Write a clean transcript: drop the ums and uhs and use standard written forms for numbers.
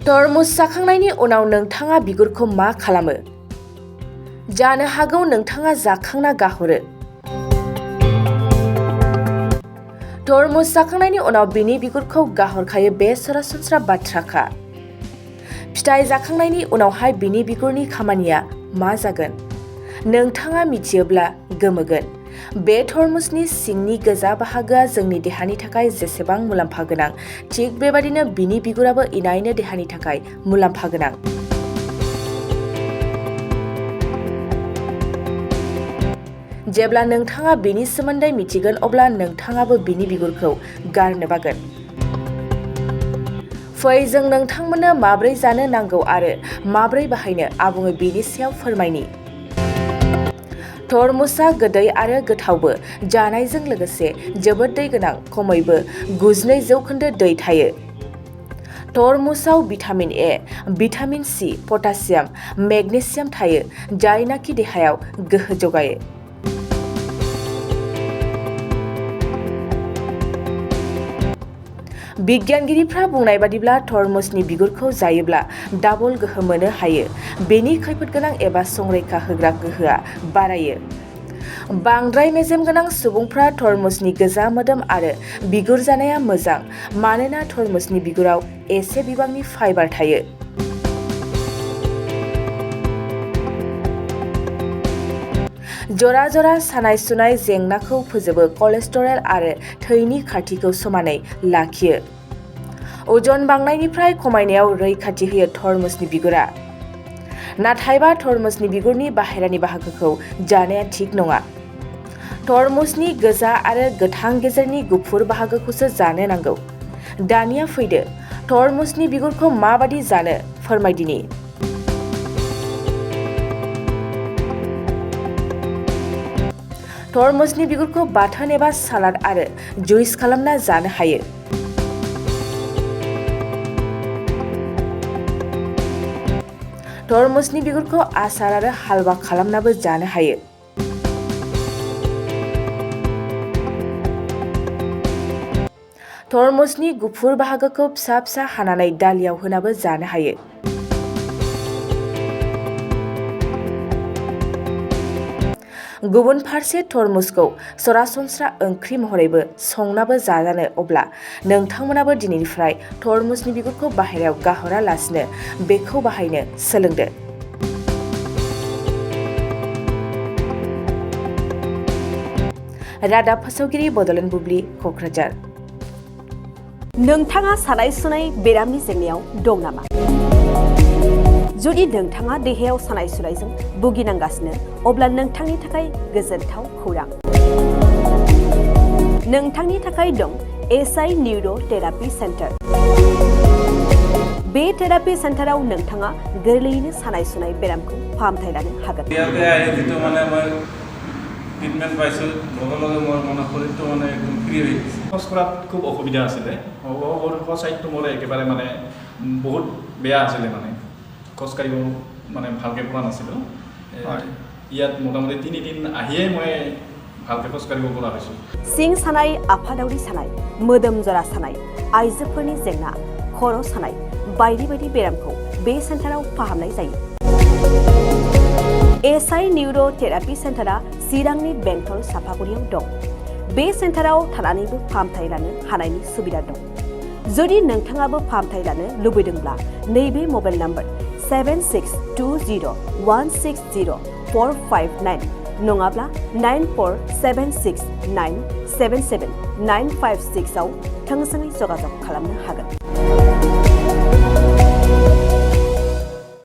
तरमुज जाखांनायनि उनाव नोंथाङा बिगुरखौ मा खालामो? जानो हागौ नोंथाङा जाखांना गाहरो। तरमुज जाखांनायनि उनाव बिनि बिगुरखौ गाहरखायो बे सरासनस्रा बाथ्राखा। फिथाइ जाखांनायनि उनावहाय बिनि बिगुरनि खामानिया मा जागोन? नोंथाङा मिथियोब्ला गोमोगोन। बे तरमुजनि सिंनि गोजा बाहागोआ जोंनि देहानि थाखाय जेसेबां मुलाम्फा गोनां, थिग बेबादिनो बिनि बिगुराबो इनायनो देहानि थाखाय मुलाम्फा गोनां। जेब्ला नोंथाङा बेनि सोमोन्दै मिथिगोन अब्ला नोंथाङाबो बिनि बिगुरखौ गारनो बागोन। फै जों नोंथांमोननो माब्रै जानो नांगौ आरो माब्रै बाहायनो आबुङै बेनि सायाव फोरमायनि। तरमुजआ गोदै आरो गोथावबो, जानायजों लोगोसे जोबोद दै गोनां, खमैबो 92% दै थायो। तरमुजआव vitamin A, vitamin C, potassium, magnesium थायो, जायनाखि देहायाव गोहो जगायो। बिगियानगिरिफ्रा बुंनाय बादिब्ला तरमुजनि बिगुरखौ जायोब्ला डाबल गोहो मोननो हायो। बेनि खैफोदगोनां एबा संरैखा होग्रा गोहोआ बारायो। बांद्राय मेजेम गोनां सुबुंफ्रा तरमुजनि गोजा मोदोम आरो बिगुर जानाया मोजां, मानोना तरमुजनि बिगुराव एसे बिबांनि फाइबार थायो। जरा सानाय सुनाय जेंनाखौ फोजोबो, कलेस्टेरल आरो थैनि खारथिखौ समानै लाखियो। अजन बांनायनिफ्राय खमायनायाव रैखाथि होयो तरमुजनि बिगुरा। नाथायबा तरमुजनि बिगुरनि बाहेरानि बाहागोखौ जानाया थिक नङा। तरमुजनि गोजा आरो गोथां गेजेरनि गुफुर बाहागोखौसो जानो नांगौ। दानिया फैदो, तरमुजनि बिगुरखौ माबादि जानो फोरमायदिनि। तरमुजनि बिगुरखौ बाथोन एबा सालाद आरो जुइस खालामना जानो हायो। तरमुजनि बिगुरखौ आसार आरो हालवा खालामनाबो जानो हायो। तरमुजनि गुफुर बाहागोखौ फिसा फिसा हानानै दालियाव होनाबो जानो हायो। गुबुन फारसे तरमुजखौ सरासनस्रा ओंख्रि महरैबो संनाबो जाजानो। अब्ला नोंथांमोनाबो दिनैनिफ्राय तरमुजनि बिगुरखौ बाहेरायाव गाहरालासिनो बेखौ बाहायनो सोलोंदो। रादाब फोसावगिरि बडलेण्ड बुब्लि, कक्राझार। नोंथाङा सानाय सुनाय बेरामनि जेंनायाव दं नामा? जुदि नोंथाङा देहायाव सानाय सुनायजों भुगिनांगासिनो, अब्ला नोंथांनि थाखाय गोजोनथाव खौरां। नोंथांनि थाखाय दं एसआइ निउर' थेरापि सेन्टार। बे थेरापि सेन्टाराव नोंथाङा गोरलैयैनो सानाय सुनाय बेरामखौ फाहामथाय लानो हागोन। ট্ৰিটমেণ্ট পাইছোঁ, লগে লগে মোৰ মানে শৰীৰটো মানে একদম ফ্ৰী হৈ গৈছে। খোজ কঢ়াত খুব অসুবিধা আছিলে। ছাইডটো মোৰ একেবাৰে মানে বহুত বেয়া আছিলে, মানে খোজকাঢ়িব মানে ভালকৈ পৰা নাছিলোঁ। ইয়াত মোটামুটি 3 দিন আহিয়ে মই ভালকৈ খোজকাঢ়িব পৰা হৈছোঁ। सिं सानाय, आफादावरि सानाय, मोदोम जरा सानाय, आइजोफोरनि जेंना, खर' सानाय बायदि बायदि बेरामखौ बे सेन्टाराव फाहामनाय जायो। एसआइ निउर' थेरापि सेन्टारा चिरांनि बेंटल सापागुरियाव दं। बे सेन्टाराव थानानैबो फाहामथाय लानो हानायनि सुबिदा दं। जुदि नोंथाङाबो फाहामथाय लानो लुबैदोंब्ला नैबे मबाइल नाम्बार 7620160459 नङाब्ला 9476977956 आव थोंजोङै जगाजग खालामनो हागोन।